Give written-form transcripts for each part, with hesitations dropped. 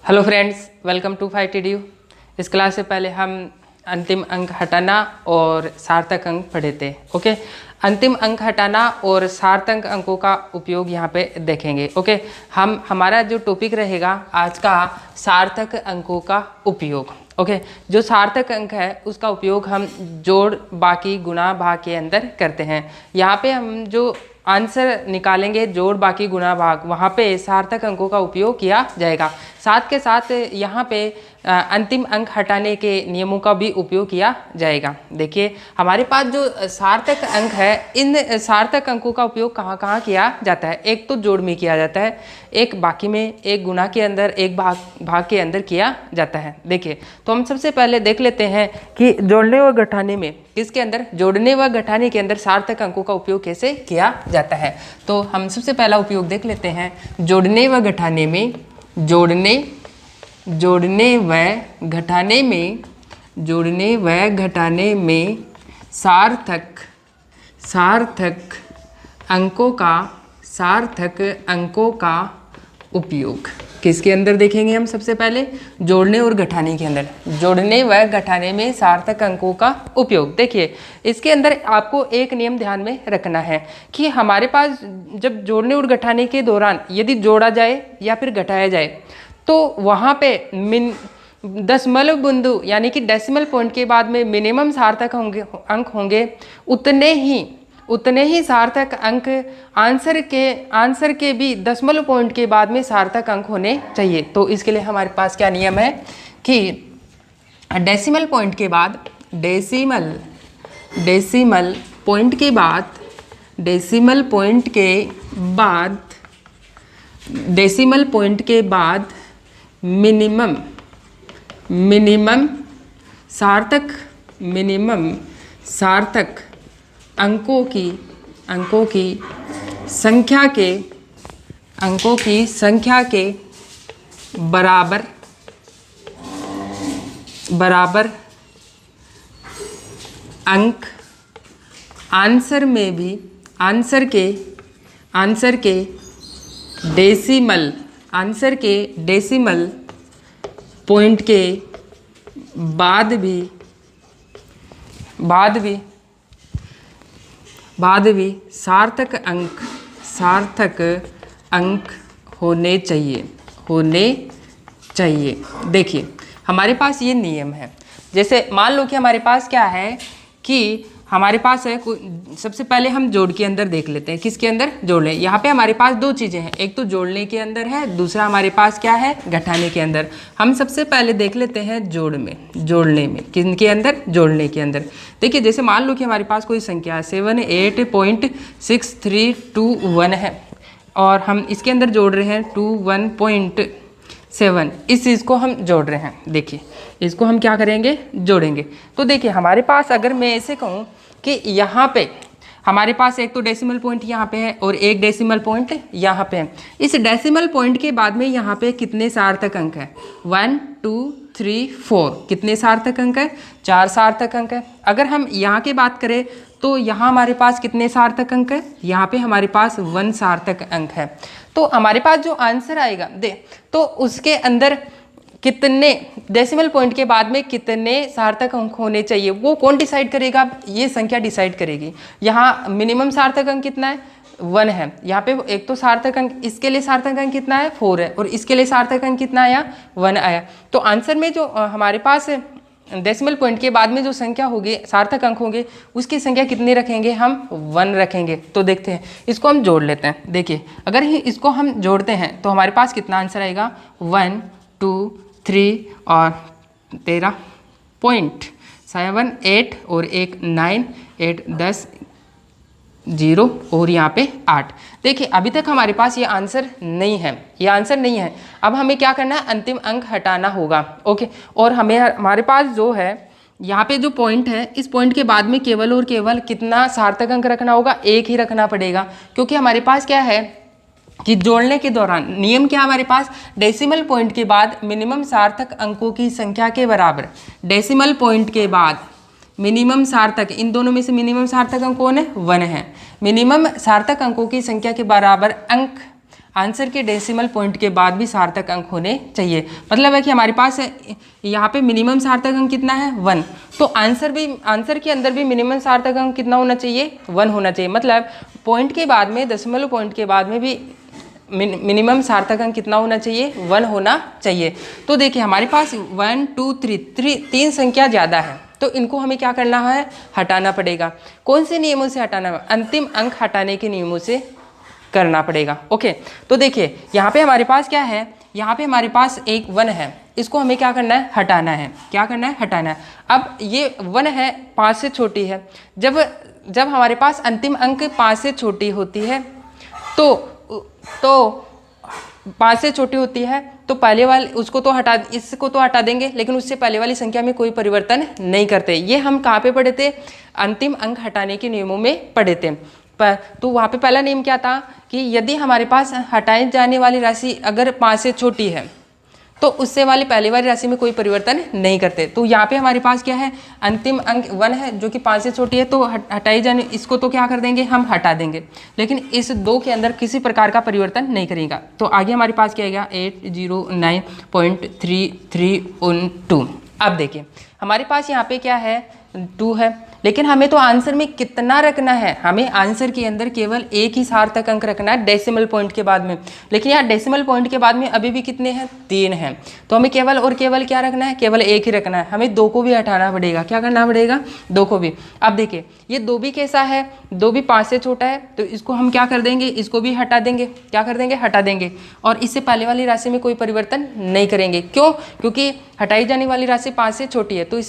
Hello friends, welcome to 5TDU। इस class से पहले हम अंतिम अंक हटाना और सार्थक अंक पढ़े थे। ओके, अंतिम अंक हटाना और सार्थक अंकों का उपयोग यहाँ पे देखेंगे। ओके, हमारा जो टॉपिक रहेगा आज का सार्थक अंकों का उपयोग। ओके, जो सार्थक अंक है उसका उपयोग हम जोड़, बाकी, गुणा, भाग के अंदर करते हैं। यहाँ पे हम जो आंसर निकालेंगे जोड़, बाकी, गुणा, भाग, वहाँ पे सार्थक अंकों का उपयोग किया जाएगा। साथ के साथ यहाँ पे अंतिम अंक हटाने के नियमों का भी उपयोग किया जाएगा। देखिए, हमारे पास जो सार्थक अंक है, इन सार्थक अंकों का उपयोग कहाँ कहाँ किया जाता है। एक तो जोड़ में किया जाता है, एक बाकी में, एक गुणा के अंदर, एक भाग के अंदर किया जाता है। देखिए, तो हम सबसे पहले देख लेते हैं कि जोड़ने व घटाने में, किसके अंदर, जोड़ने व घटाने के अंदर सार्थक अंकों का उपयोग कैसे किया जाता है। तो हम सबसे पहला उपयोग देख लेते हैं जोड़ने व घटाने में। जोड़ने व घटाने में, जोड़ने व घटाने में सार्थक अंकों का उपयोग किसके अंदर देखेंगे हम सबसे पहले, जोड़ने और घटाने के अंदर। जोड़ने व घटाने में सार्थक अंकों का उपयोग। देखिए, इसके अंदर आपको एक नियम ध्यान में रखना है कि हमारे पास जब जोड़ने और घटाने के दौरान यदि जोड़ा जाए या फिर घटाया जाए तो वहाँ पे दशमलव बिंदु यानी कि डेसिमल पॉइंट के बाद में मिनिमम सार्थक अंक होंगे, उतने ही सार्थक अंक आंसर के भी दशमलव पॉइंट के बाद में सार्थक अंक होने चाहिए। तो इसके लिए हमारे पास क्या नियम है कि डेसिमल पॉइंट के बाद, डेसिमल पॉइंट के बाद मिनिमम सार्थक अंकों की संख्या के बराबर अंक आंसर के डेसिमल पॉइंट के बाद भी सार्थक अंक होने चाहिए। देखिए, हमारे पास ये नियम है। जैसे मान लो कि हमारे पास क्या है कि हमारे पास है, सबसे पहले हम जोड़ के अंदर देख लेते हैं, किसके अंदर, जोड़ने। यहाँ पे हमारे पास दो चीज़ें हैं, एक तो जोड़ने के अंदर है, दूसरा हमारे पास क्या है, घटाने के अंदर। हम सबसे पहले देख लेते हैं जोड़ने में, किनके अंदर, जोड़ने के अंदर। देखिए, जैसे मान लो कि हमारे पास कोई संख्या 78.6321 है और हम इसके अंदर जोड़ रहे हैं 21.7। इस चीज़ को हम जोड़ रहे हैं। देखिए, इसको हम क्या करेंगे, जोड़ेंगे। तो देखिए, हमारे पास अगर मैं ऐसे कहूँ कि यहाँ पे हमारे पास एक तो डेसिमल पॉइंट यहाँ पे है और एक डेसिमल पॉइंट यहाँ पे है। इस डेसिमल पॉइंट के बाद में यहाँ पे कितने सार्थक अंक है, 1 2 3 4, कितने सार्थक अंक है, 4 सार्थक अंक है। अगर हम यहाँ की बात करें तो यहाँ हमारे पास कितने सार्थक अंक है, यहाँ पे हमारे पास 1 सार्थक अंक है। तो हमारे पास जो आंसर आएगा तो उसके अंदर कितने डेसिमल पॉइंट के बाद में कितने सार्थक अंक होने चाहिए, वो कौन डिसाइड करेगा, ये संख्या डिसाइड करेगी। यहाँ मिनिमम सार्थक अंक कितना है, 1 है। यहाँ पे एक तो सार्थक अंक, इसके लिए सार्थक अंक कितना है, 4 है, और इसके लिए सार्थक अंक कितना आया, 1 आया। तो आंसर में जो हमारे पास डेसिमल पॉइंट के बाद में जो संख्या होगी, सार्थक अंक होंगे, उसकी संख्या कितने रखेंगे, हम 1 रखेंगे। तो देखते हैं, इसको हम जोड़ लेते हैं। देखिए, अगर इसको हम जोड़ते हैं तो हमारे पास कितना आंसर आएगा, 1 2 3 और 13.7 8 और एक 9 8 10 0 और यहाँ पे 8। देखिए, अभी तक हमारे पास ये आंसर नहीं है, अब हमें क्या करना है, अंतिम अंक हटाना होगा। ओके, और हमारे पास जो है यहाँ पे जो पॉइंट है, इस पॉइंट के बाद में केवल और केवल कितना सार्थक अंक रखना होगा, एक ही रखना पड़ेगा। क्योंकि हमारे पास क्या है कि जोड़ने के दौरान नियम क्या, हमारे पास डेसिमल पॉइंट के बाद मिनिमम सार्थक अंकों की संख्या के बराबर, डेसिमल पॉइंट के बाद मिनिमम सार्थक, इन दोनों में से मिनिमम सार्थक अंक कौन है, 1 है। मिनिमम सार्थक अंकों की संख्या के बराबर अंक आंसर के डेसिमल पॉइंट के बाद भी सार्थक अंक होने चाहिए। मतलब है कि हमारे पास यहाँ पे मिनिमम सार्थक अंक कितना है 1, तो आंसर के अंदर भी मिनिमम सार्थक अंक कितना होना चाहिए 1 होना चाहिए। मतलब पॉइंट के बाद में दशमलव पॉइंट के बाद में भी मिनिमम सार्थक अंक कितना होना चाहिए 1 होना चाहिए। तो देखिए हमारे पास 1 2 3 तीन संख्या ज़्यादा है, तो इनको हमें क्या करना है, हटाना पड़ेगा। कौन से नियमों से हटाना है, अंतिम अंक हटाने के नियमों से करना पड़ेगा। ओके, तो देखिए यहाँ पे हमारे पास क्या है, यहाँ पे हमारे पास एक 1 है, इसको हमें क्या करना है, हटाना है। क्या करना है, हटाना है। अब ये 1 है 5 से छोटी है, जब हमारे पास अंतिम अंक 5 से छोटी होती है तो 5 से छोटी होती है तो पहले वाले इसको तो हटा देंगे, लेकिन उससे पहले वाली संख्या में कोई परिवर्तन नहीं करते। ये हम कहाँ पे पढ़े थे, अंतिम अंक हटाने के नियमों में पढ़े थे। तो वहाँ पे पहला नियम क्या था कि यदि हमारे पास हटाई जाने वाली राशि अगर 5 से छोटी है तो उससे वाली पहले वाली राशि में कोई परिवर्तन नहीं करते। तो यहाँ पे हमारे पास क्या है, अंतिम अंक 1 है जो कि 5 से छोटी है, तो हटाई जाने इसको तो क्या कर देंगे, हम हटा देंगे, लेकिन इस 2 के अंदर किसी प्रकार का परिवर्तन नहीं करेगा। तो आगे हमारे पास क्या आएगा 809.3312। अब देखिए हमारे पास यहाँ पे क्या है 2 है, लेकिन हमें तो आंसर में कितना रखना है, हमें आंसर के अंदर केवल एक ही सार्थक अंक रखना है डेसिमल पॉइंट के बाद में। लेकिन यहाँ डेसिमल पॉइंट के बाद में अभी भी कितने हैं, 3 हैं, तो हमें केवल और केवल क्या रखना है, केवल एक ही रखना है। हमें 2 को भी हटाना पड़ेगा। क्या करना पड़ेगा, 2 को भी। अब देखिए ये 2 भी कैसा है, 2 भी 5 से छोटा है, तो इसको हम क्या कर देंगे, इसको भी हटा देंगे। क्या कर देंगे, हटा देंगे, और इससे पहले वाली राशि में कोई परिवर्तन नहीं करेंगे। क्यों, क्योंकि हटाई जाने वाली राशि 5 से छोटी है, तो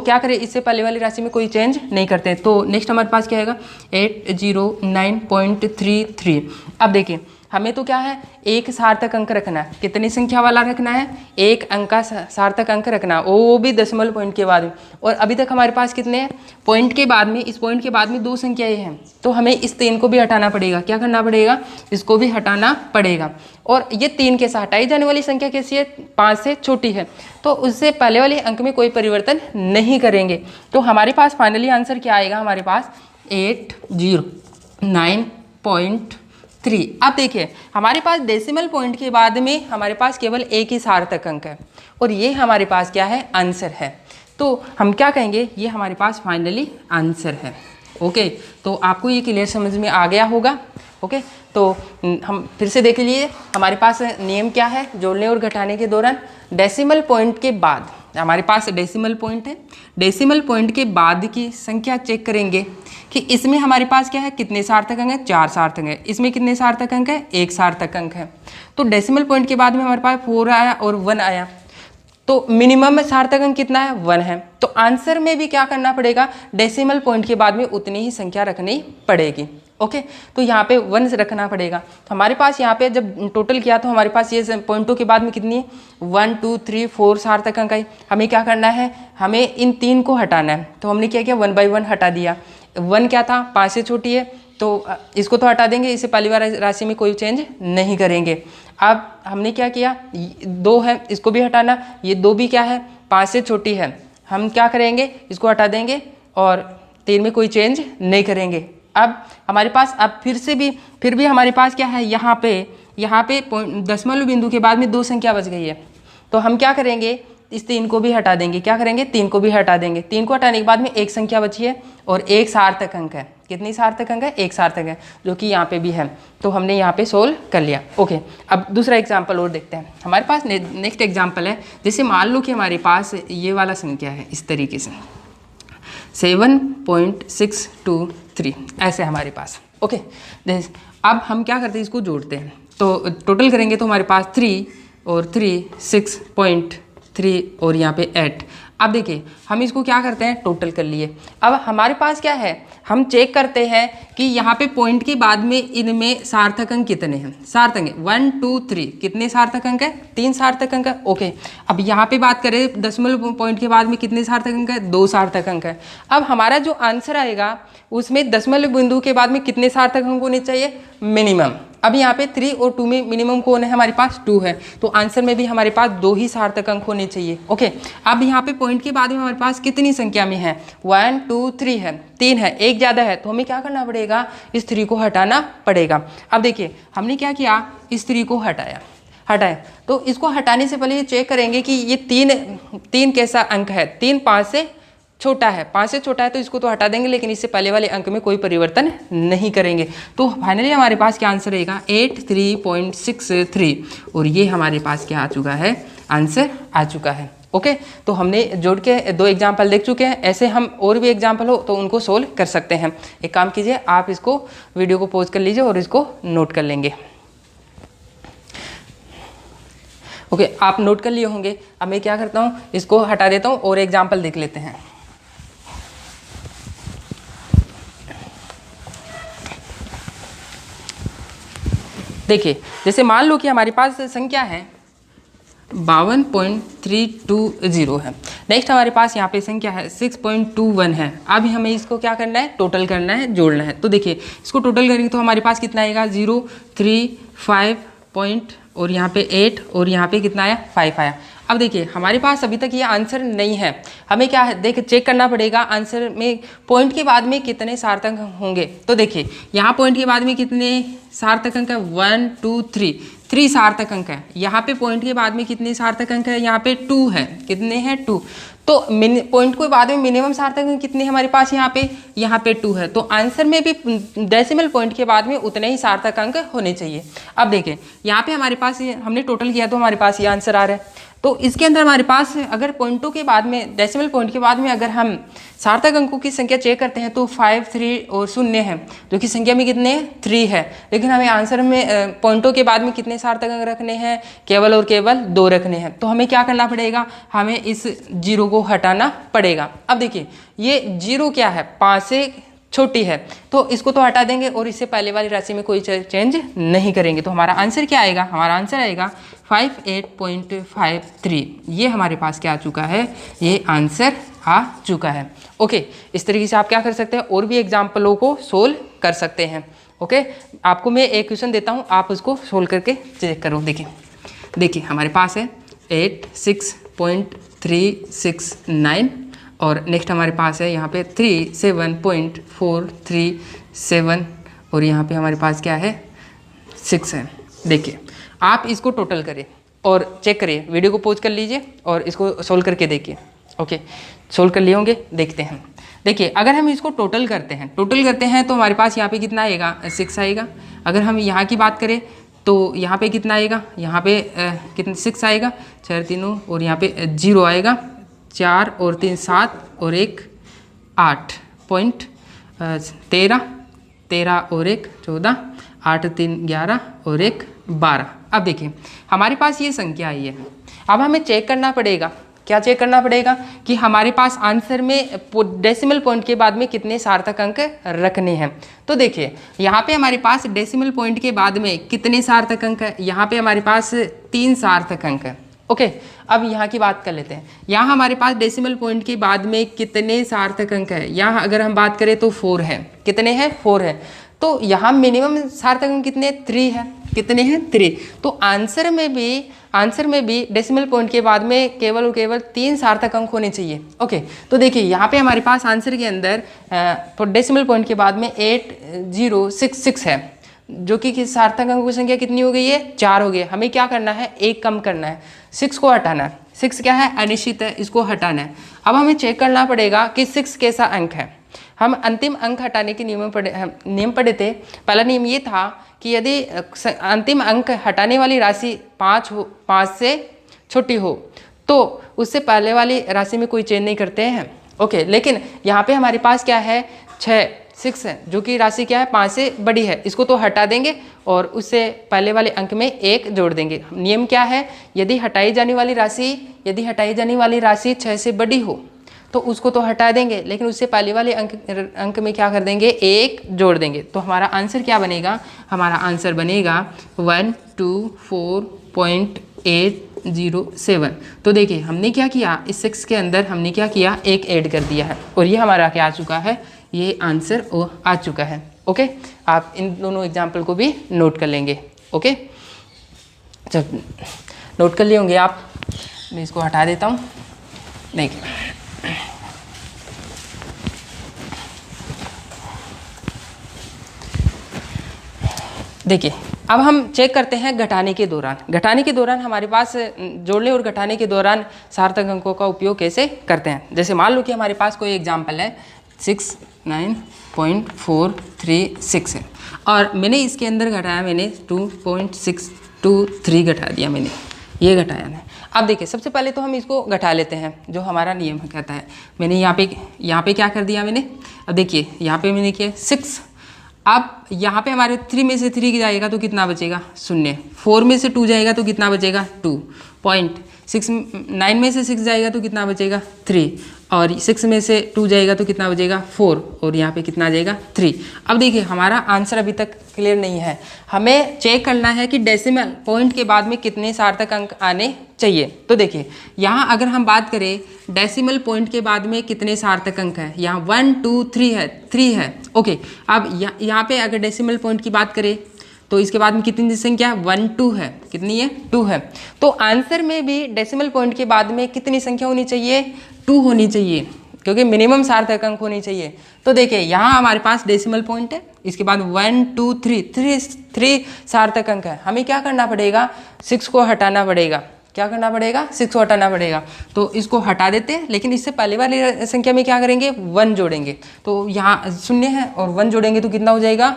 क्या करें, इससे पहले वाली राशि में कोई चेंज नहीं करते। तो नेक्स्ट हमारे पास क्या आएगा 809.33। अब देखिए हमें तो क्या है, एक सार्थक अंक रखना है। कितनी संख्या वाला रखना है, एक अंक का सार्थक अंक रखना है, वो भी डेसिमल पॉइंट के बाद में। और अभी तक हमारे पास कितने हैं, पॉइंट के बाद में, इस पॉइंट के बाद में 2 संख्याएं हैं, तो हमें इस 3 को भी हटाना पड़ेगा। क्या करना पड़ेगा, इसको भी हटाना पड़ेगा। और ये 3 के साथ हटाई जाने वाली संख्या कैसी है, 5 से छोटी है, तो उससे पहले वाले अंक में कोई परिवर्तन नहीं करेंगे। तो हमारे पास फाइनली आंसर क्या आएगा, हमारे पास 809.3। अब देखिए हमारे पास डेसिमल पॉइंट के बाद में हमारे पास केवल एक ही सार्थक अंक है, और ये हमारे पास क्या है, आंसर है। तो हम क्या कहेंगे, ये हमारे पास फाइनली आंसर है। ओके, तो आपको ये क्लियर समझ में आ गया होगा। ओके, तो हम फिर से देख लीजिए हमारे पास नियम क्या है, जोड़ने और घटाने के दौरान डेसिमल पॉइंट के बाद हमारे पास डेसिमल पॉइंट है, डेसिमल पॉइंट के बाद की संख्या चेक करेंगे कि इसमें हमारे पास क्या है, कितने सार्थक अंक है, 4 सार्थक है। इसमें कितने सार्थक अंक है, 1 सार्थक अंक है। तो डेसिमल पॉइंट के बाद में हमारे पास 4 आया और 1 आया, तो मिनिमम सार्थक अंक कितना है, 1 है। तो आंसर में भी क्या करना पड़ेगा, डेसिमल पॉइंट के बाद में उतनी ही संख्या रखनी पड़ेगी। ओके, तो यहाँ पे 1 रखना पड़ेगा। तो हमारे पास यहाँ पे जब टोटल किया तो हमारे पास ये पॉइंटों के बाद में कितनी है, 1 2 3 4 सार्थक अंक आई। हमें क्या करना है, हमें इन 3 को हटाना है। तो हमने क्या किया, 1 बाई 1 हटा दिया। 1 क्या था, 5 से छोटी है, तो इसको तो हटा देंगे, इससे पहली बार राशि में कोई चेंज नहीं करेंगे। अब हमने क्या किया, 2 है, इसको भी हटाना। ये 2 भी क्या है, 5 से छोटी है, हम क्या करेंगे, इसको हटा देंगे और 3 में कोई चेंज नहीं करेंगे। अब हमारे पास फिर भी हमारे पास क्या है, यहाँ पे दशमलव बिंदु के बाद में 2 संख्या बच गई है, तो हम क्या करेंगे, इस 3 को भी हटा देंगे। क्या करेंगे, 3 को भी हटा देंगे। 3 को हटाने के बाद में एक संख्या बची है और एक सार्थक अंक है। कितनी सार्थक अंक है, एक सार्थक है, जो कि यहाँ पे भी है। तो हमने यहाँ पे सोल्व कर लिया। ओके, अब दूसरा एग्जाम्पल और देखते हैं। हमारे पास नेक्स्ट एग्जाम्पल है, जैसे मान लो कि हमारे पास ये वाला संख्या है इस तरीके से 7.623, ऐसे हमारे पास। ओके, अब हम क्या करते हैं, इसको जोड़ते हैं। तो टोटल करेंगे तो हमारे पास 3 और 3 6.3 और यहाँ पे 8। अब देखिए हम इसको क्या करते हैं, टोटल कर लिए। अब हमारे पास क्या है, हम चेक करते हैं कि यहाँ पे पॉइंट के बाद में इनमें सार्थक अंक कितने हैं। सार्थक अंक 1 2 3, कितने सार्थक अंक है, 3 सार्थक अंक है। ओके, अब यहाँ पे बात करें दशमलव पॉइंट के बाद में कितने सार्थक अंक है, 2 सार्थक अंक है। अब हमारा जो आंसर आएगा उसमें दशमलव बिंदु के बाद में कितने सार्थक अंक होने चाहिए, मिनिमम। अब यहाँ पे 3 और 2 में मिनिमम कौन है, हमारे पास 2 है, तो आंसर में भी हमारे पास 2 ही सार्थक अंक होने चाहिए। ओके, अब यहाँ पे पॉइंट के बाद में हमारे पास कितनी संख्या में है, 1 2 3 है, 3 है, एक ज़्यादा है, तो हमें क्या करना पड़ेगा, इस 3 को हटाना पड़ेगा। अब देखिए हमने क्या किया, इस 3 को हटाया, तो इसको हटाने से पहले ये चेक करेंगे कि ये 3 कैसा अंक है, 3 5 से छोटा है, 5 से छोटा है तो इसको तो हटा देंगे, लेकिन इससे पहले वाले अंक में कोई परिवर्तन नहीं करेंगे। तो फाइनली हमारे पास क्या आंसर रहेगा, 83.63, और ये हमारे पास क्या आ चुका है, आंसर आ चुका है। ओके, तो हमने जोड़ के 2 एग्जाम्पल देख चुके हैं, ऐसे हम और भी एग्जाम्पल हो तो उनको सोल्व कर सकते हैं। एक काम कीजिए, आप इसको वीडियो को पॉज कर लीजिए और इसको नोट कर लेंगे। ओके, आप नोट कर लिए होंगे। अब मैं क्या करता हूँ, इसको हटा देता हूँ और एग्जाम्पल देख लेते हैं। देखिए, जैसे मान लो कि हमारे पास संख्या है 52.320 है। नेक्स्ट हमारे पास यहाँ पे संख्या है 6.21 है। अब हमें इसको क्या करना है, टोटल करना है, जोड़ना है। तो देखिए इसको टोटल करेंगे तो हमारे पास कितना आएगा, 0 3 5 पॉइंट और यहाँ पे 8 और यहाँ पे कितना आया, 5 आया। अब देखिए हमारे पास अभी तक ये आंसर नहीं है, हमें क्या है, देखिए चेक करना पड़ेगा आंसर में पॉइंट के बाद में कितने सार्थक अंक होंगे। तो देखिए यहाँ पॉइंट के बाद में कितने सार्थक अंक है, 1 2 3 सार्थक अंक है। यहाँ पे पॉइंट के बाद में कितने सार्थक अंक है, यहाँ पे 2 है, कितने हैं 2। तो पॉइंट के बाद में मिनिमम सार्थक अंक कितने हमारे पास, यहाँ पे 2 है। तो आंसर में भी डेसिमल पॉइंट के बाद में उतने ही सार्थक अंक होने चाहिए। अब देखिए यहाँ पे हमारे पास हमने टोटल किया तो हमारे पास ये आंसर आ रहा है। तो इसके अंदर हमारे पास अगर पॉइंटों के बाद में, डेसिमल पॉइंट के बाद में अगर हम सार्थक अंकों की संख्या चेक करते हैं तो 5 3 और 0 है, जो कि संख्या में कितने 3 है। लेकिन हमें आंसर में पॉइंटों के बाद में कितने सार्थक अंक रखने हैं, केवल और केवल 2 रखने हैं। तो हमें क्या करना पड़ेगा, हमें इस 0 को हटाना पड़ेगा। अब देखिए ये 0 क्या है, 5 से छोटी है, तो इसको तो हटा देंगे और इससे पहले वाली राशि में कोई चेंज नहीं करेंगे। तो हमारा आंसर क्या आएगा, हमारा आंसर आएगा 58.53। ये हमारे पास क्या आ चुका है, ये आंसर आ चुका है। ओके, इस तरीके से आप क्या कर सकते हैं, और भी एग्जाम्पलों को सोल्व कर सकते हैं। ओके, आपको मैं एक क्वेश्चन देता हूँ, आप उसको सोल्व करके चेक करो। देखिए हमारे पास है 86.369 और नेक्स्ट हमारे पास है यहाँ पे 37.437 और यहाँ पे हमारे पास क्या है 6 है। देखिए आप इसको टोटल करें और चेक करिए, वीडियो को पॉज कर लीजिए और इसको सोल्व करके देखिए। ओके, सोल्व कर लिए होंगे, देखते हैं। देखिए अगर हम इसको टोटल करते हैं तो हमारे पास यहाँ पे कितना आएगा, 6 आएगा। अगर हम यहाँ की बात करें तो यहाँ पे कितना आएगा, यहाँ पे कितना 6 आएगा, 4 3 और यहाँ पे 0 आएगा, 4 और 3 7 और 1 8.13 और 1 14, 8 3 11 और 1 12। अब देखिए हमारे पास ये संख्या आई है। अब हमें चेक करना पड़ेगा, क्या चेक करना पड़ेगा कि हमारे पास आंसर में डेसिमल पॉइंट के बाद में कितने सार्थक अंक रखने हैं। तो देखिए यहाँ पे हमारे पास डेसिमल पॉइंट के बाद में कितने सार्थक अंक है, यहाँ पे हमारे पास 3 सार्थक अंक है। ओके, अब यहाँ की बात कर लेते हैं। यहाँ हमारे पास डेसिमल पॉइंट के बाद में कितने सार्थक अंक है, यहाँ अगर हम बात करें तो 4 है। कितने हैं, 4 है। तो यहाँ मिनिमम सार्थक अंक कितने, 3 है। कितने हैं, 3। तो आंसर में भी डेसिमल पॉइंट के बाद में केवल और केवल 3 सार्थक अंक होने चाहिए। ओके, तो देखिए यहाँ पे हमारे पास आंसर के अंदर डेसिमल पॉइंट के बाद में 8066 है, जो कि सार्थक अंकों की संख्या कितनी हो गई है, 4 हो गई। हमें क्या करना है, 1 कम करना है, 6 को हटाना है। 6 क्या है, अनिश्चित है, इसको हटाना है। अब हमें चेक करना पड़ेगा कि 6 कैसा अंक है। हम अंतिम अंक हटाने के नियम पढ़े थे। पहला नियम ये था कि यदि अंतिम अंक हटाने वाली राशि 5 से छोटी हो तो उससे पहले वाली राशि में कोई चेंज नहीं करते हैं। ओके, लेकिन यहाँ पे हमारे पास क्या है, 6 है, जो कि राशि क्या है, 5 से बड़ी है। इसको तो हटा देंगे और उससे पहले वाले अंक में 1 जोड़ देंगे। नियम क्या है, यदि हटाई जाने वाली राशि 6 से बड़ी हो तो उसको तो हटा देंगे, लेकिन उससे पहले वाले अंक में क्या कर देंगे, 1 जोड़ देंगे। तो हमारा आंसर क्या बनेगा, हमारा आंसर बनेगा 124.807। तो देखिए हमने क्या किया, इस 6 के अंदर हमने क्या किया, 1 ऐड कर दिया है और ये हमारा क्या आ चुका है, ये आंसर आ चुका है। ओके, आप इन दोनों एग्जाम्पल को भी नोट कर लेंगे। ओके, जब नोट कर लिए होंगे आप, मैं इसको हटा देता हूँ। देखिए देखिए, अब हम चेक करते हैं घटाने के दौरान। घटाने के दौरान हमारे पास जोड़ने और घटाने के दौरान सार्थक अंकों का उपयोग कैसे करते हैं। जैसे मान लो कि हमारे पास कोई एग्जाम्पल है 69.436 है और मैंने इसके अंदर घटाया, मैंने 2.623 घटा दिया, मैंने ये घटाया है। अब देखिए, सबसे पहले तो हम इसको घटा लेते हैं, जो हमारा नियम कहता है। मैंने यहाँ पे क्या कर दिया मैंने, अब देखिए यहाँ पे मैंने किया 6। अब यहाँ पे हमारे 3 में से 3 जाएगा तो कितना बचेगा 0। 4 में से 2 जाएगा तो कितना बचेगा 2.6। 9 में से 6 जाएगा तो कितना बचेगा 3 और 6 में से 2 जाएगा तो कितना बचेगा 4 और यहाँ पे कितना आ जाएगा 3। अब देखिए हमारा आंसर अभी तक क्लियर नहीं है, हमें चेक करना है कि डेसिमल पॉइंट के बाद में कितने सार्थक अंक आने चाहिए। तो देखिए यहाँ अगर हम बात करें डेसिमल पॉइंट के बाद में कितने सार्थक अंक है, यहाँ 1 2 3 है, 3 है। ओके, अब यहाँ पे अगर डेसिमल पॉइंट की बात करें तो इसके बाद में कितनी संख्या 1 2 है, कितनी है 2 है। तो आंसर में भी डेसिमल पॉइंट के बाद में कितनी संख्या होनी चाहिए 2 होनी चाहिए, क्योंकि मिनिमम सार्थक अंक होनी चाहिए। तो देखिए यहाँ हमारे पास डेसिमल पॉइंट है, इसके बाद 1 2 3 सार्थक अंक है। हमें क्या करना पड़ेगा 6 को हटाना पड़ेगा। क्या करना पड़ेगा 6 को हटाना पड़ेगा। तो इसको हटा देते हैं, लेकिन इससे पहले वाली संख्या में क्या करेंगे 1 जोड़ेंगे। तो यहाँ 0 है और 1 जोड़ेंगे तो कितना हो जाएगा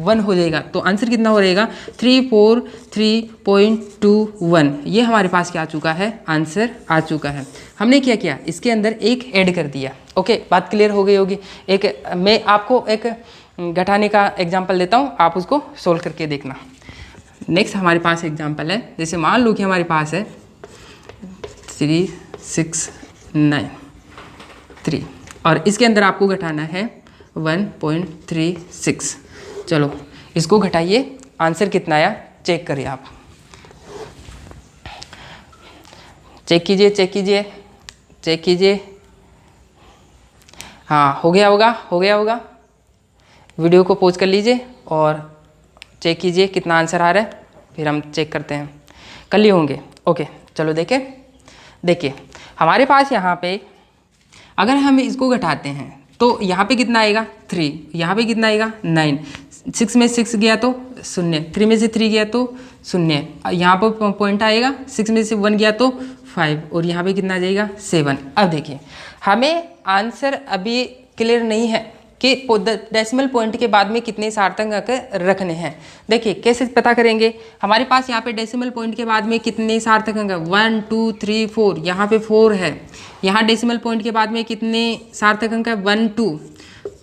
1 हो जाएगा। तो आंसर कितना हो रहेगा 343.21। ये हमारे पास क्या आ चुका है, आंसर आ चुका है। हमने क्या किया, इसके अंदर एक ऐड कर दिया। ओके, बात क्लियर हो गई होगी। एक मैं आपको एक घटाने का एग्जांपल देता हूँ, आप उसको सोल्व करके देखना। नेक्स्ट हमारे पास एग्जांपल है, जैसे मान लो कि हमारे पास है 3693 और इसके अंदर आपको घटाना है 1.36। चलो इसको घटाइए, आंसर कितना आया चेक करिए आप। चेक कीजिए चेक कीजिए चेक कीजिए। हाँ हो गया होगा। वीडियो को पॉज कर लीजिए और चेक कीजिए कितना आंसर आ रहा है, फिर हम चेक करते हैं। कर लिए होंगे। ओके चलो देखिए हमारे पास यहाँ पे अगर हम इसको घटाते हैं तो यहाँ पे कितना आएगा 3, यहाँ पे कितना आएगा 9। 6 में 6 गया तो 0, 3 में से 3 गया तो 0, यहाँ पर पॉइंट आएगा 6 में से 1 गया तो 5 और यहाँ पे कितना आ जाएगा 7। अब देखिए हमें आंसर अभी क्लियर नहीं है कि डेसिमल पॉइंट के बाद में कितने सार्थक अंक रखने हैं। देखिए कैसे पता करेंगे, हमारे पास यहाँ पे डेसिमल पॉइंट के बाद में कितने सार्थक अंक 1 2 3 4, यहाँ पे 4 है। यहाँ डेसिमल पॉइंट के बाद में कितने सार्थक अंक है 1 2।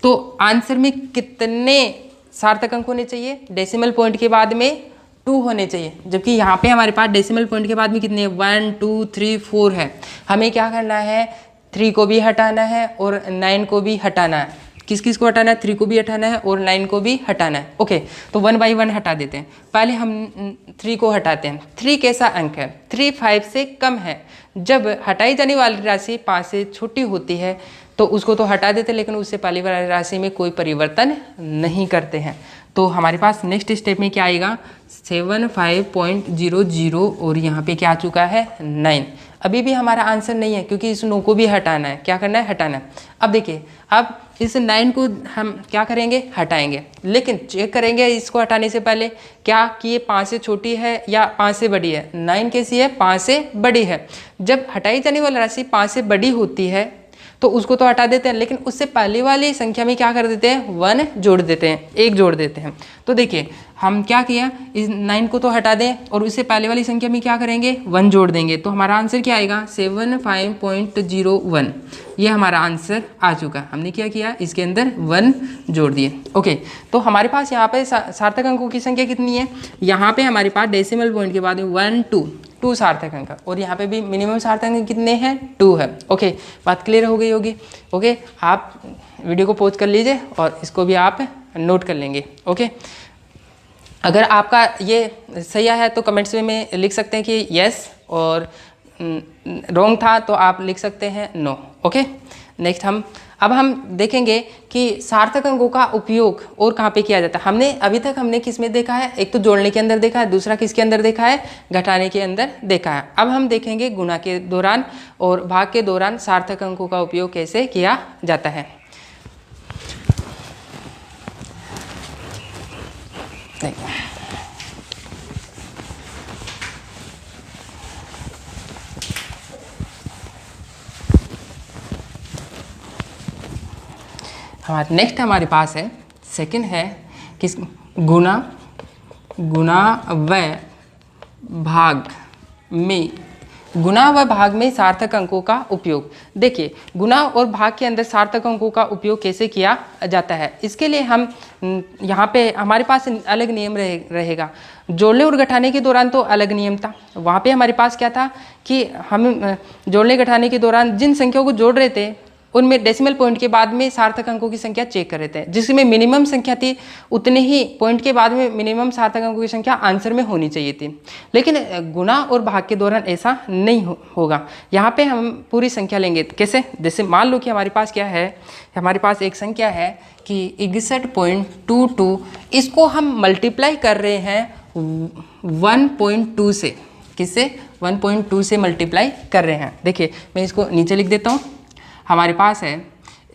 तो आंसर में कितने सार्थक अंक होने चाहिए, डेसिमल पॉइंट के बाद में 2 होने चाहिए, जबकि यहाँ पे हमारे पास डेसिमल पॉइंट के बाद में कितने 1 2 3 4 है। हमें क्या करना है 3 को भी हटाना है और 9 को भी हटाना है। किस किस को हटाना है 3 को भी हटाना है और 9 को भी हटाना है। ओके तो 1 बाई 1 हटा देते हैं। पहले हम 3 को हटाते हैं। 3 कैसा अंक है, 3 5 से कम है। जब हटाई जाने वाली राशि 5 से छोटी होती है तो उसको तो हटा देते हैं, लेकिन उससे पहले वाली राशि में कोई परिवर्तन नहीं करते हैं। तो हमारे पास नेक्स्ट स्टेप में क्या आएगा 75.00 और यहाँ पे क्या आ चुका है 9। अभी भी हमारा आंसर नहीं है क्योंकि इस 9 को भी हटाना है। क्या करना है हटाना है। अब देखिए अब इस 9 को हम क्या करेंगे हटाएंगे, लेकिन चेक करेंगे इसको हटाने से पहले क्या कि ये 5 से छोटी है या 5 से बड़ी है। 9 कैसी है 5 से बड़ी है। जब हटाई जाने वाली राशि 5 से बड़ी होती है तो उसको तो हटा देते हैं, लेकिन उससे पहले वाली संख्या में क्या कर देते हैं 1 जोड़ देते हैं, 1 जोड़ देते हैं। तो देखिए हम क्या किया इस 9 को तो हटा दें और उससे पहले वाली संख्या में क्या करेंगे 1 जोड़ देंगे। तो हमारा आंसर क्या आएगा 75.01। ये हमारा आंसर आ चुका है। हमने क्या किया इसके अंदर 1 जोड़ दिए। ओके तो हमारे पास यहाँ पे सार्थक अंकों की संख्या कितनी है, यहाँ पे हमारे पास डेसिमल पॉइंट के बाद 1 2 सार्थक अंक और यहाँ पे भी मिनिमम सार्थक अंक कितने हैं 2 है। ओके बात क्लियर हो गई होगी। ओके आप वीडियो को पॉज कर लीजिए और इसको भी आप नोट कर लेंगे। ओके अगर आपका ये सही है तो कमेंट्स में लिख सकते हैं कि यस, और रॉन्ग था तो आप लिख सकते हैं नो। ओके नेक्स्ट अब हम देखेंगे कि सार्थक अंकों का उपयोग और कहाँ पे किया जाता है। अभी तक हमने किस में देखा है, एक तो जोड़ने के अंदर देखा है, दूसरा किसके अंदर देखा है, घटाने के अंदर देखा है। अब हम देखेंगे गुणा के दौरान और भाग के दौरान सार्थक अंकों का उपयोग कैसे किया जाता है। नेक्स्ट हमारे पास है सेकंड है किस गुणा व भाग में सार्थक अंकों का उपयोग। देखिए गुणा और भाग के अंदर सार्थक अंकों का उपयोग कैसे किया जाता है, इसके लिए हम यहाँ पे हमारे पास अलग नियम रहेगा। जोड़ने और घटाने के दौरान तो अलग नियम था, वहाँ पे हमारे पास क्या था कि हम जोड़ने घटाने के दौरान जिन संख्याओं को जोड़ रहे थे उनमें डेसिमल पॉइंट के बाद में सार्थक अंकों की संख्या चेक कर रहे थे, जिसमें मिनिमम संख्या थी उतने ही पॉइंट के बाद में मिनिमम सार्थक अंकों की संख्या आंसर में होनी चाहिए थी। लेकिन गुणा और भाग के दौरान ऐसा नहीं होगा। यहाँ पे हम पूरी संख्या लेंगे। कैसे? जैसे मान लो कि हमारे पास क्या है, हमारे पास एक संख्या है कि 61.22, इसको हम मल्टीप्लाई कर रहे हैं 1.2 से। किससे? 1.2 से मल्टीप्लाई कर रहे हैं। देखिए मैं इसको नीचे लिख देता हूँ। हमारे पास है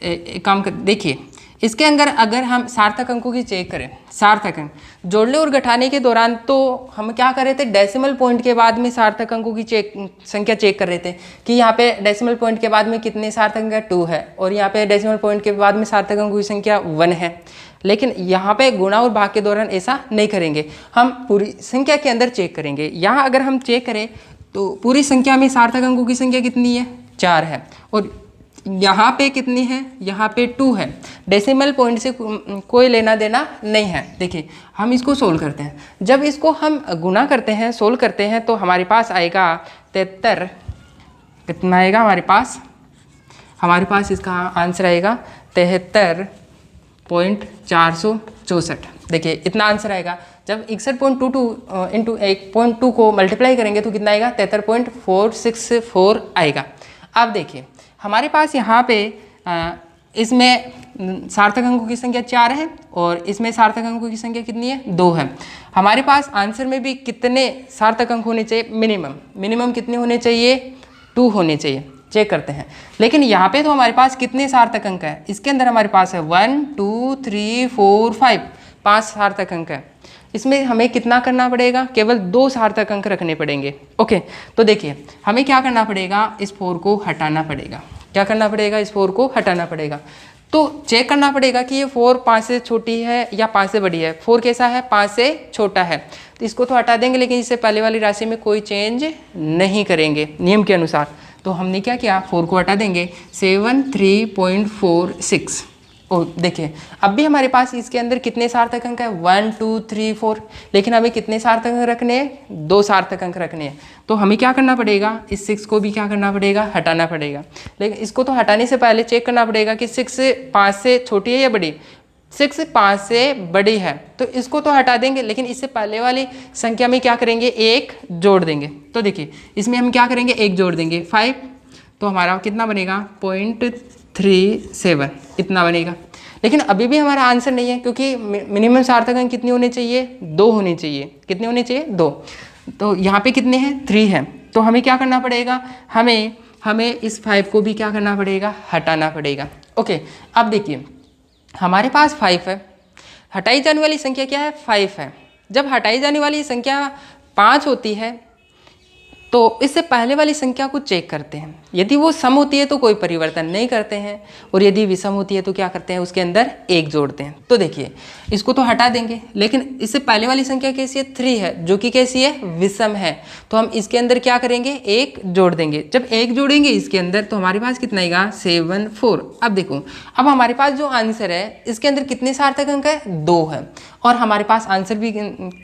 एक काम कर, देखिए इसके अंदर अगर हम सार्थक अंकों की चेक करें, सार्थक अंक जोड़ने और घटाने के दौरान तो हम क्या कर रहे थे, डेसिमल पॉइंट के बाद में सार्थक अंकों की संख्या चेक कर रहे थे कि यहाँ पे डेसिमल पॉइंट के बाद में कितने सार्थक अंक है, 2 है, और यहाँ पे डेसिमल पॉइंट के बाद में सार्थक अंकों की संख्या 1 है। लेकिन यहाँ पे गुणा और भाग के दौरान ऐसा नहीं करेंगे, हम पूरी संख्या के अंदर चेक करेंगे। यहाँ अगर हम चेक करें तो पूरी संख्या में सार्थक अंकों की संख्या कितनी है, 4 है, और यहाँ पे कितनी है, यहाँ पे 2 है। डेसिमल पॉइंट से कोई लेना देना नहीं है। देखिए हम इसको सोल्व करते हैं, जब इसको हम गुणा करते हैं, सोल्व करते हैं, तो हमारे पास आएगा 73, कितना आएगा हमारे पास इसका आंसर आएगा 73.464। देखिए इतना आंसर आएगा। जब 61.22 इंटू 1.2 को मल्टीप्लाई करेंगे तो कितना आएगा, 73.464 आएगा। अब देखिए हमारे पास यहाँ पे इसमें सार्थक अंकों की संख्या 4 है और इसमें सार्थक अंकों की संख्या कितनी है, 2 है। हमारे पास आंसर में भी कितने सार्थक अंक होने चाहिए, मिनिमम कितने होने चाहिए, 2 होने चाहिए। चेक करते हैं। लेकिन यहाँ पे तो हमारे पास कितने सार्थक अंक है, इसके अंदर हमारे पास है 1 2 3 4 5 सार्थक अंक है। इसमें हमें कितना करना पड़ेगा, केवल 2 सार्थक अंक रखने पड़ेंगे। ओके, तो देखिए हमें क्या करना पड़ेगा, इस 4 को हटाना पड़ेगा। क्या करना पड़ेगा, इस 4 को हटाना पड़ेगा। तो चेक करना पड़ेगा कि ये 4 5 से छोटी है या 5 से बड़ी है। 4 कैसा है, 5 से छोटा है, तो इसको तो हटा देंगे, लेकिन इससे पहले वाली राशि में कोई चेंज नहीं करेंगे नियम के अनुसार। तो हमने क्या किया, 4 को हटा देंगे, 73.46। और देखिए अब भी हमारे पास इसके अंदर कितने सार्थक अंक है, 1 2 3 4, लेकिन हमें कितने सार्थक अंक रखने हैं, 2 सार्थक अंक रखने हैं। तो हमें क्या करना पड़ेगा, इस 6 को भी क्या करना पड़ेगा, हटाना पड़ेगा। लेकिन इसको तो हटाने से पहले चेक करना पड़ेगा कि 6 5 से छोटी है या बड़ी। 6 5 से बड़ी है, तो इसको तो हटा देंगे, लेकिन इससे पहले वाली संख्या में क्या करेंगे, 1 जोड़ देंगे। तो देखिए इसमें हम क्या करेंगे, 1 जोड़ देंगे, 5, तो हमारा कितना बनेगा, 0.37 इतना बनेगा। लेकिन अभी भी हमारा आंसर नहीं है, क्योंकि मिनिमम सार्थक अंक कितने होने चाहिए, 2 होने चाहिए। कितने होने चाहिए, 2। तो यहाँ पे कितने हैं, 3 है। तो हमें क्या करना पड़ेगा, हमें इस 5 को भी क्या करना पड़ेगा, हटाना पड़ेगा। ओके, अब देखिए हमारे पास 5 है, हटाई जाने वाली संख्या क्या है, 5 है। जब हटाई जाने वाली संख्या 5 होती है तो इससे पहले वाली संख्या को चेक करते हैं। यदि वो सम होती है तो कोई परिवर्तन नहीं करते हैं, और यदि विषम होती है तो क्या करते हैं, उसके अंदर 1 जोड़ते हैं। तो देखिए इसको तो हटा देंगे, लेकिन इससे पहले वाली संख्या कैसी है, 3 है, जो कि कैसी है, विषम है। तो हम इसके अंदर क्या करेंगे, 1 जोड़ देंगे। जब 1 जोड़ेंगे इसके अंदर तो हमारे पास कितना आएगा, 74। अब देखो, अब हमारे पास जो आंसर है इसके अंदर कितने सार्थक अंक है, 2 है, और हमारे पास आंसर भी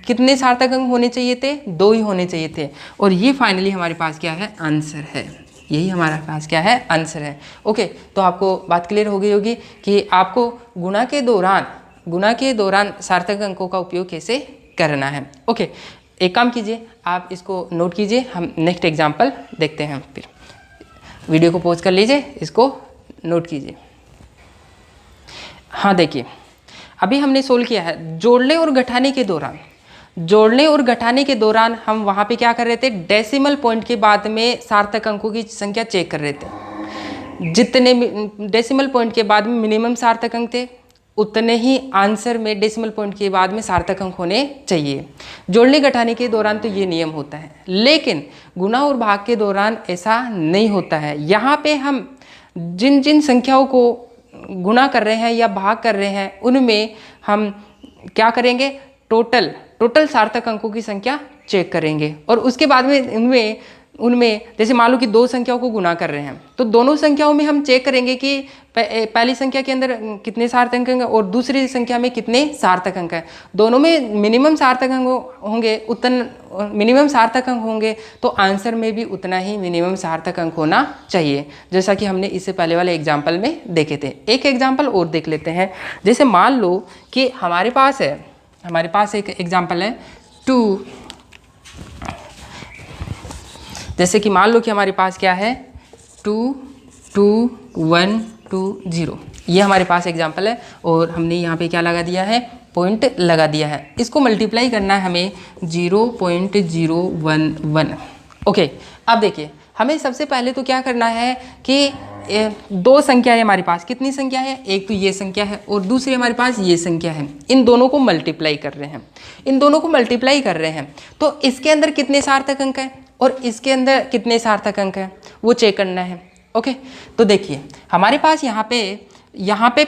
कितने सार्थक अंक होने चाहिए थे, 2 ही होने चाहिए थे। और ये फाइनली हमारे पास क्या है, आंसर है। यही हमारे पास क्या है, आंसर है। ओके, तो आपको बात क्लियर हो गई होगी कि आपको गुणा के दौरान सार्थक अंकों का उपयोग कैसे करना है। ओके, एक काम कीजिए, आप इसको नोट कीजिए, हम नेक्स्ट एग्जाम्पल देखते हैं। फिर वीडियो को पॉज कर लीजिए, इसको नोट कीजिए। हाँ देखिए, अभी हमने सोल्व किया है जोड़ने और घटाने के दौरान। जोड़ने और घटाने के दौरान हम वहाँ पे क्या कर रहे थे, डेसिमल पॉइंट के बाद में सार्थक अंकों की संख्या चेक कर रहे थे। जितने डेसिमल पॉइंट के बाद में मिनिमम सार्थक अंक थे, उतने ही आंसर में डेसिमल पॉइंट के बाद में सार्थक अंक होने चाहिए। जोड़ने घटाने के दौरान तो ये नियम होता है, लेकिन गुणा और भाग के दौरान ऐसा नहीं होता है। यहाँ पे हम जिन जिन संख्याओं को गुणा कर रहे हैं या भाग कर रहे हैं, उनमें हम क्या करेंगे, टोटल सार्थक अंकों की संख्या चेक करेंगे। और उसके बाद में उनमें जैसे मान लो कि दो संख्याओं को गुणा कर रहे हैं, तो दोनों संख्याओं में हम चेक करेंगे कि पहली संख्या के अंदर कितने सार्थक अंक हैं और दूसरी संख्या में कितने सार्थक अंक हैं। दोनों में मिनिमम सार्थक अंक होंगे, उतना मिनिमम सार्थक अंक होंगे तो आंसर में भी उतना ही मिनिमम सार्थक अंक होना चाहिए, जैसा कि हमने इससे पहले वाले एग्जाम्पल में देखे थे। एक एग्जाम्पल और देख लेते हैं। जैसे मान लो कि हमारे पास एक एग्जाम्पल है 2, जैसे कि मान लो कि हमारे पास क्या है 2 2 1 2 0, ये हमारे पास एग्जाम्पल है और हमने यहाँ पे क्या लगा दिया है, पॉइंट लगा दिया है। इसको मल्टीप्लाई करना है हमें 0.011। ओके, अब देखिए हमें सबसे पहले तो क्या करना है कि दो संख्या है हमारे पास। कितनी संख्या है, एक तो ये संख्या है और दूसरी हमारे पास ये संख्या है। इन दोनों को मल्टीप्लाई कर रहे हैं, तो इसके अंदर कितने सार्थक अंक हैं और इसके अंदर कितने सार्थक अंक हैं वो चेक करना है। ओके, तो देखिए हमारे पास यहाँ पे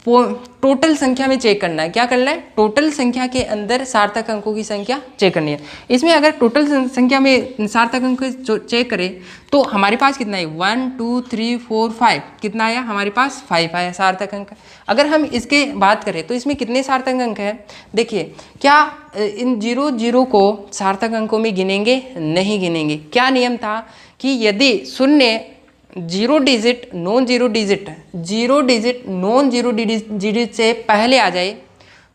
टोटल संख्या में चेक करना है। क्या करना है, टोटल संख्या के अंदर सार्थक अंकों की संख्या चेक करनी है। इसमें अगर टोटल संख्या में सार्थक अंक चेक करें तो हमारे पास कितना है, 1 2 3 4 5, कितना आया हमारे पास 5 आया सार्थक अंक। अगर हम इसके बात करें तो इसमें कितने सार्थक अंक हैं, देखिए क्या इन 0 0 को सार्थक अंकों में गिनेंगे, नहीं गिनेंगे। क्या नियम था कि यदि शून्य zero digit non zero digit से पहले आ जाए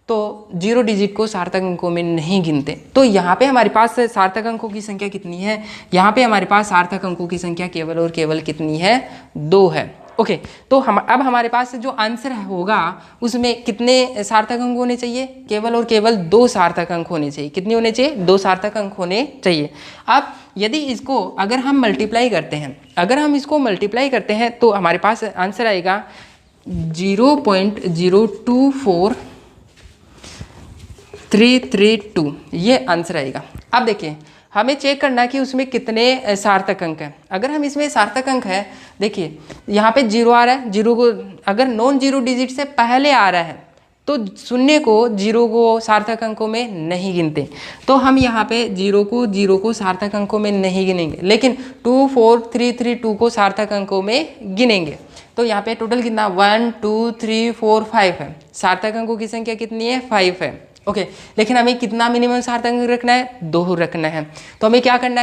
तो जीरो डिजिट को सार्थक अंकों में नहीं गिनते। तो यहाँ पे हमारे पास सार्थक अंकों की संख्या कितनी है, यहाँ पे हमारे पास सार्थक अंकों की संख्या केवल और केवल कितनी है, 2 है। ओके, तो अब हमारे पास जो आंसर होगा उसमें कितने सार्थक अंक होने चाहिए, केवल और केवल 2 सार्थक अंक होने चाहिए। कितने होने चाहिए, 2 सार्थक अंक होने चाहिए। अब यदि इसको अगर हम मल्टीप्लाई करते हैं, तो हमारे पास आंसर आएगा 0.02432, ये आंसर आएगा। अब देखिए हमें चेक करना है कि उसमें कितने सार्थक अंक हैं। अगर हम इसमें सार्थक अंक है, देखिए यहाँ पे 0 आ रहा है, 0 को अगर नॉन जीरो डिजिट से पहले आ रहा है तो शून्य को 0 को सार्थक अंकों में नहीं गिनते। तो हम यहाँ पे 0 को सार्थक अंकों में नहीं गिनेंगे, लेकिन 2 4 3 3 2 को सार्थक अंकों में गिनेंगे। तो यहाँ पे टोटल कितना 1 2 3 4 5 है, सार्थक अंकों की संख्या कितनी है, 5 है। ओके, लेकिन हमें कितना मिनिमम सार्थक अंक रखना है, 2 रखना है। तो हमें क्या करना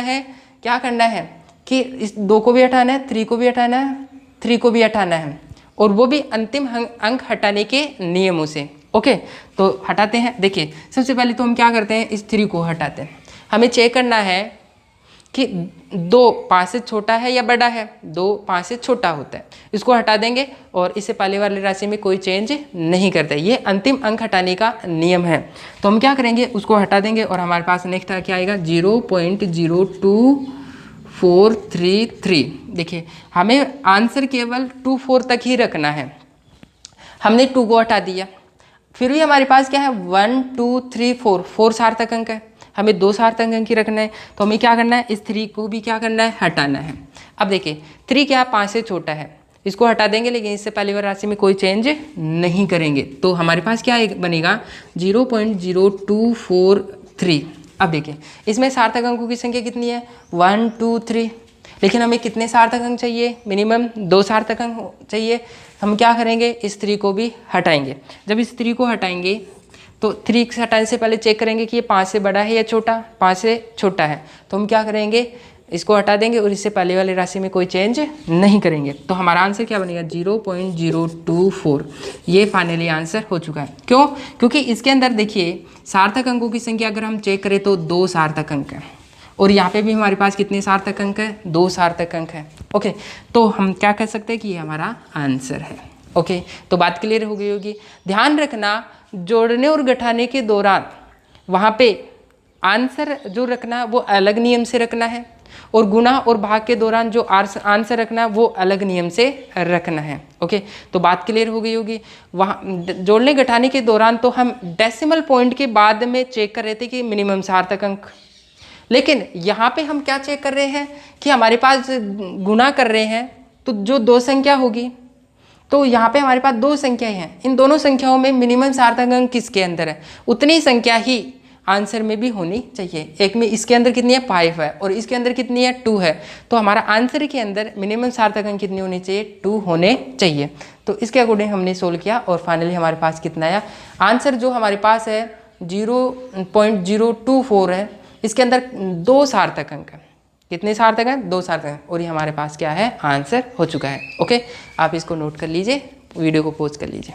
है कि इस 2 को भी हटाना है, 3 को भी हटाना है, 3 को भी हटाना है, और वो भी अंतिम अंक हटाने के नियमों से। ओके, तो हटाते हैं। देखिए सबसे पहले तो हम क्या करते हैं, इस 3 को हटाते हैं। हमें चेक करना है कि 2 5 से छोटा है या बड़ा है, 2 5 से छोटा होता है, इसको हटा देंगे और इससे पहले वाली राशि में कोई चेंज नहीं करते। ये अंतिम अंक हटाने का नियम है। तो हम क्या करेंगे, उसको हटा देंगे और हमारे पास नेक्स्ट क्या आएगा, 0.02433। देखिए हमें आंसर केवल 2 4 तक ही रखना है। हमने 2 को हटा दिया, फिर भी हमारे पास क्या है 1 2 3 4 सार्थक अंक है, हमें 2 सार्थक अंक ही रखना है। तो हमें क्या करना है, इस 3 को भी क्या करना है, हटाना है। अब देखिए 3 क्या 5 से छोटा है, इसको हटा देंगे, लेकिन इससे पहले वाली राशि में कोई चेंज नहीं करेंगे। तो हमारे पास क्या बनेगा 0.0243। अब देखिए इसमें सार्थक अंकों की संख्या कितनी है, 1 2 3, लेकिन हमें कितने सार्थक अंक चाहिए, मिनिमम 2 सार्थक अंक चाहिए। हम क्या करेंगे, इस 3 को भी हटाएंगे। जब इस 3 को हटाएंगे तो 3 हटाने से पहले चेक करेंगे कि ये 5 से बड़ा है या छोटा, 5 से छोटा है। तो हम क्या करेंगे, इसको हटा देंगे और इससे पहले वाली राशि में कोई चेंज नहीं करेंगे। तो हमारा आंसर क्या बनेगा, 0.024। ये फाइनली आंसर हो चुका है। क्यों, क्योंकि इसके अंदर देखिए सार्थक अंकों की संख्या अगर हम चेक करें तो 2 सार्थक अंक हैं और यहाँ पे भी हमारे पास कितने सार्थक अंक है, 2 सार्थक अंक है। ओके, तो हम क्या कह सकते हैं कि ये हमारा आंसर है। ओके, तो बात क्लियर हो गई होगी। ध्यान रखना, जोड़ने और घटाने के दौरान वहाँ पे आंसर जो रखना वो अलग नियम से रखना है, और गुणा और भाग के दौरान जो आंसर रखना है वो अलग नियम से रखना है। ओके, तो बात क्लियर हो गई होगी। वहाँ जोड़ने घटाने के दौरान तो हम डेसिमल पॉइंट के बाद में चेक कर रहे थे कि मिनिमम सार्थक अंक, लेकिन यहाँ पे हम क्या चेक कर रहे हैं कि हमारे पास गुणा कर रहे हैं तो जो 2 संख्या होगी, तो यहाँ पे हमारे पास 2 संख्याएं हैं, इन दोनों संख्याओं में मिनिमम सार्थक अंक किसके अंदर है, उतनी संख्या ही आंसर में भी होनी चाहिए। एक में इसके अंदर कितनी है 5 है और इसके अंदर कितनी है 2 है, तो हमारा आंसर के अंदर मिनिमम सार्थक अंक कितनी होनी चाहिए, 2 होने चाहिए। तो इसके अकॉर्डिंग हमने सोल्व किया और फाइनली हमारे पास कितना आया आंसर, जो हमारे पास है 0.024 है। इसके अंदर 2 सार्थक अंक है। कितने सार्थक हैं, 2 सार्थक हैं, और ये हमारे पास क्या है आंसर हो चुका है। ओके, आप इसको नोट कर लीजिए, वीडियो को पॉज कर लीजिए।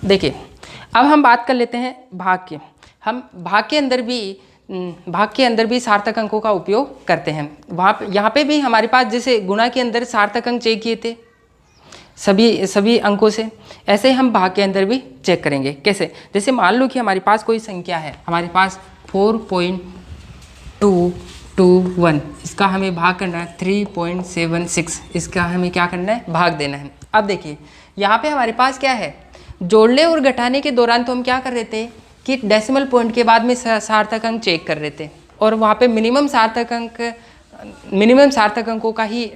देखिए, अब हम बात कर लेते हैं भाग की। हम भाग के अंदर भी सार्थक अंकों का उपयोग करते हैं। यहाँ पे भी हमारे पास जैसे गुणा के अंदर सार्थक अंक चेक किए थे सभी अंकों से, ऐसे ही हम भाग के अंदर भी चेक करेंगे। कैसे, जैसे मान लो कि हमारे पास कोई संख्या है, हमारे पास 4.221, इसका हमें भाग करना है 3.76, इसका हमें क्या करना है भाग देना है। अब देखिए यहाँ पे हमारे पास क्या है, जोड़ने और घटाने के दौरान तो हम क्या कर रहे थे कि डेसिमल पॉइंट के बाद में सार्थक अंक चेक कर रहे थे, और वहाँ पे मिनिमम सार्थक अंकों का ही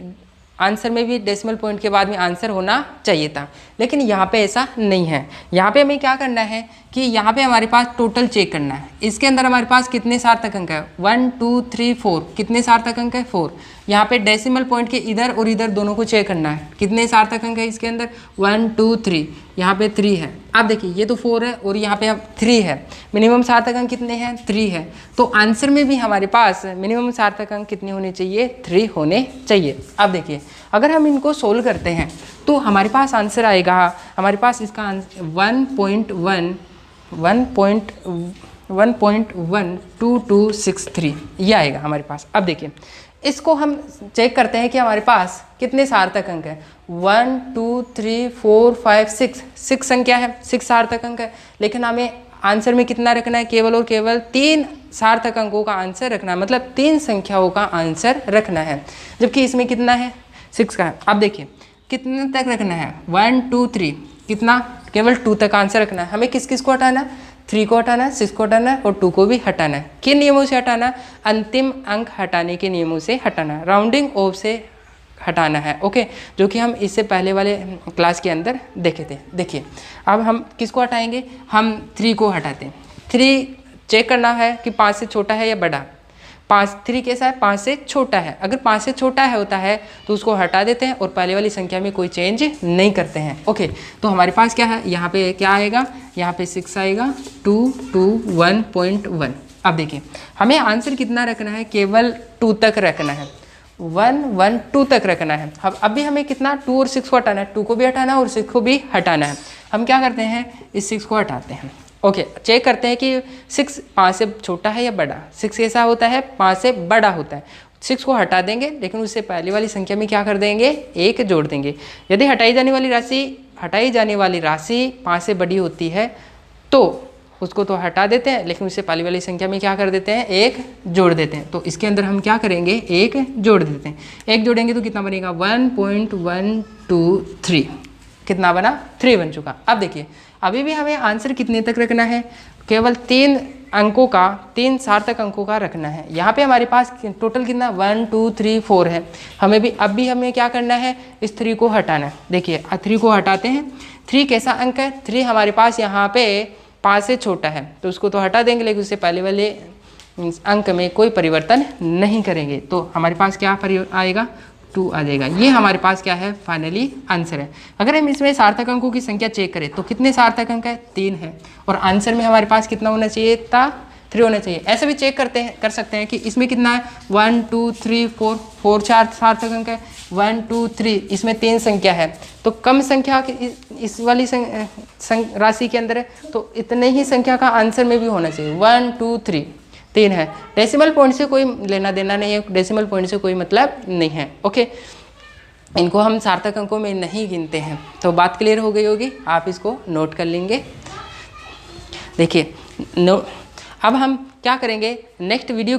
आंसर में भी डेसिमल पॉइंट के बाद में आंसर होना चाहिए था, लेकिन यहाँ पे ऐसा नहीं है। यहाँ पे हमें क्या करना है कि यहाँ पे हमारे पास टोटल चेक करना है। इसके अंदर हमारे पास कितने सार्थक अंक है, 1 2 3 4, कितने सार्थक अंक है 4। यहाँ पे डेसिमल पॉइंट के इधर और इधर दोनों को चेक करना है, कितने सार्थक अंक है इसके अंदर 1 2 3, यहाँ पे 3 है। अब देखिए ये तो 4 है और यहाँ पे अब 3 है, मिनिमम सार्थक अंक कितने हैं 3 है, तो आंसर में भी हमारे पास मिनिमम सार्थक अंक कितने होने चाहिए 3 होने चाहिए। अब देखिए अगर हम इनको सोल्व करते हैं तो हमारे पास आंसर आएगा, हमारे पास इसका 1.12263 ये आएगा हमारे पास। अब देखिए इसको हम चेक करते हैं कि हमारे पास कितने सार्थक अंक है, 1 2 3 4 5 6 संख्या है, 6 सार्थक अंक है, लेकिन हमें आंसर में कितना रखना है, केवल और केवल 3 सार्थक अंकों का आंसर रखना है, मतलब 3 संख्याओं का आंसर रखना है, जबकि इसमें कितना है 6 का है। अब देखिए कितने तक रखना है 1 2 3, कितना केवल 2 तक आंसर रखना है। हमें किस किस को हटाना है, 3 को हटाना है, 6 को हटाना है और 2 को भी हटाना है। किन नियमों से हटाना है, अंतिम अंक हटाने के नियमों से हटाना है, राउंडिंग ऑफ से हटाना है। ओके, जो कि हम इससे पहले वाले क्लास के अंदर देखे थे। देखिए अब हम किसको हटाएंगे, हम 3 को हटाते हैं। 3 चेक करना है कि 5 से छोटा है या बड़ा। 3 कैसा है, 5 से छोटा है। अगर 5 से छोटा है होता है तो उसको हटा देते हैं और पहले वाली संख्या में कोई चेंज नहीं करते हैं। ओके, तो हमारे पास क्या है, यहाँ पे क्या आएगा, यहाँ पे 6 आएगा, 221.1। अब देखिए हमें आंसर कितना रखना है, केवल 2 तक रखना है, 1 1 2 तक रखना है। अब अभी हमें कितना 2 और 6 को हटाना है, 2 को भी हटाना है और 6 को भी हटाना है। हम क्या करते हैं, इस 6 को हटाते हैं। ओके, चेक करते हैं कि 6 5 से छोटा है या बड़ा। 6 कैसा होता है, 5 से बड़ा होता है। 6 को हटा देंगे, लेकिन उससे पहले वाली संख्या में क्या कर देंगे, 1 जोड़ देंगे। यदि हटाई जाने वाली राशि 5 से बड़ी होती है तो उसको तो हटा देते हैं, लेकिन उससे पहले वाली संख्या में क्या कर देते हैं, 1 जोड़ देते हैं। तो इसके अंदर हम क्या करेंगे, 1 जोड़ देते हैं। 1 जोड़ेंगे तो कितना बनेगा, 1.123, कितना बना 3 बन चुका। अब देखिए अभी भी हमें आंसर कितने तक रखना है, केवल 3 सार्थक अंकों का रखना है। यहाँ पे हमारे पास टोटल कितना 1 2 3 4 है। हमें क्या करना है, इस 3 को हटाना है। देखिए 3 को हटाते हैं। 3 कैसा अंक है, 3 हमारे पास यहाँ पे 5 से छोटा है, तो उसको तो हटा देंगे, लेकिन उससे पहले वाले अंक में कोई परिवर्तन नहीं करेंगे। तो हमारे पास क्या आएगा, 2 आ जाएगा। ये हमारे पास क्या है, फाइनली आंसर है। अगर हम इसमें सार्थक अंकों की संख्या चेक करें तो कितने सार्थक अंक है, 3 है, और आंसर में हमारे पास कितना होना चाहिए था, 3 होने चाहिए। ऐसे भी चेक कर सकते हैं कि इसमें कितना है 1 2 3 4 4 4 सार्थक अंक है 1 2 3, इसमें 3 संख्या है तो कम संख्या इस वाली राशि के अंदर है तो इतने ही संख्या का आंसर में भी होना चाहिए 1 2 3 3 है। डेसिमल पॉइंट से कोई लेना देना नहीं है, डेसिमल पॉइंट से कोई मतलब नहीं है। ओके, इनको हम सार्थक अंकों में नहीं गिनते हैं। तो बात क्लियर हो गई होगी, आप इसको नोट कर लेंगे। देखिए अब हम क्या करेंगे, नेक्स्ट वीडियो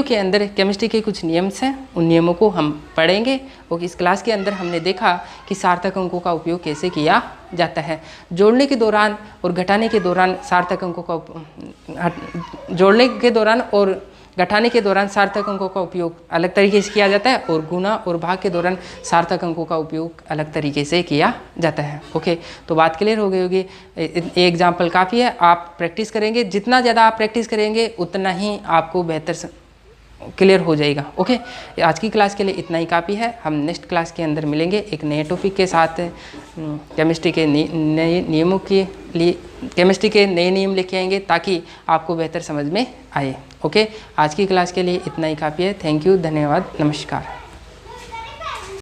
के अंदर केमिस्ट्री के कुछ नियम्स हैं, उन नियमों को हम पढ़ेंगे। और इस क्लास के अंदर हमने देखा कि सार्थक अंकों का उपयोग कैसे किया जाता है। जोड़ने के दौरान और घटाने के दौरान सार्थक अंकों का जोड़ने के दौरान और घटाने के दौरान सार्थक अंकों का उपयोग अलग तरीके से किया जाता है और गुणा और भाग के दौरान सार्थक अंकों का उपयोग अलग तरीके से किया जाता है। ओके, तो बात क्लियर हो गई होगी। एग्जाम्पल काफ़ी है, आप प्रैक्टिस करेंगे, जितना ज़्यादा आप प्रैक्टिस करेंगे उतना ही आपको बेहतर क्लियर हो जाएगा। ओके, आज की क्लास के लिए इतना ही काफ़ी है। हम नेक्स्ट क्लास के अंदर मिलेंगे एक नए टॉपिक के साथ, केमिस्ट्री के नए नियमों के लिए केमिस्ट्री के नए नियम लेके आएंगे ताकि आपको बेहतर समझ में आए। ओके, आज की क्लास के लिए इतना ही काफ़ी है। थैंक यू, धन्यवाद, नमस्कार।